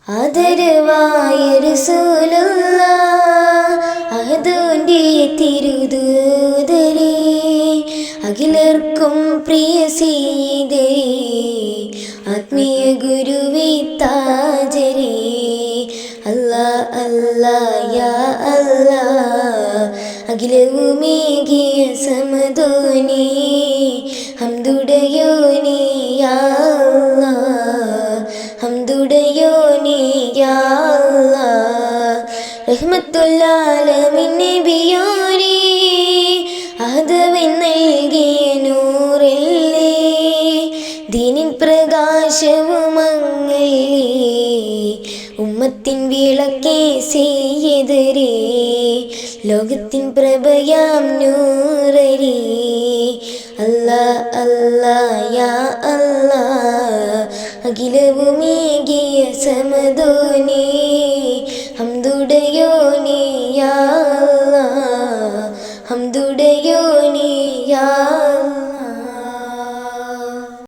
ആദരവായ റസൂലുള്ളാഹ് അഹദുന്റെ തിരുദൂതരേ, അഖിലർക്കും പ്രിയ സീതേ, ആത്മീയ ഗുരുവേ താജരേ. അല്ലാ അല്ലാ യാ അല്ലാ, അഖിലവുമേകിയ സമദോനേ, ഹംദുടയോനേ യാ അല്ലാ, ഹംദുടയോനേ യാ അല്ലാ. റഹ്മത്തുൽ ആലമീൻ നബിയോരേ, അഹദവൻ നൽകിയ നൂറല്ലേ, ദീനിൻ പ്രകാശവുമങ്ങല്ലേ, ഉമ്മത്തിൻ വിളക്കേ സയ്യിദരേ, ലോകത്തിൻ പ്രഭയാം നൂറരേ. അല്ലാ അല്ലാ യാ അല്ലാ, അഖിലവുമേകിയ സമദോനേ, ഹംദുടയോനേ യാ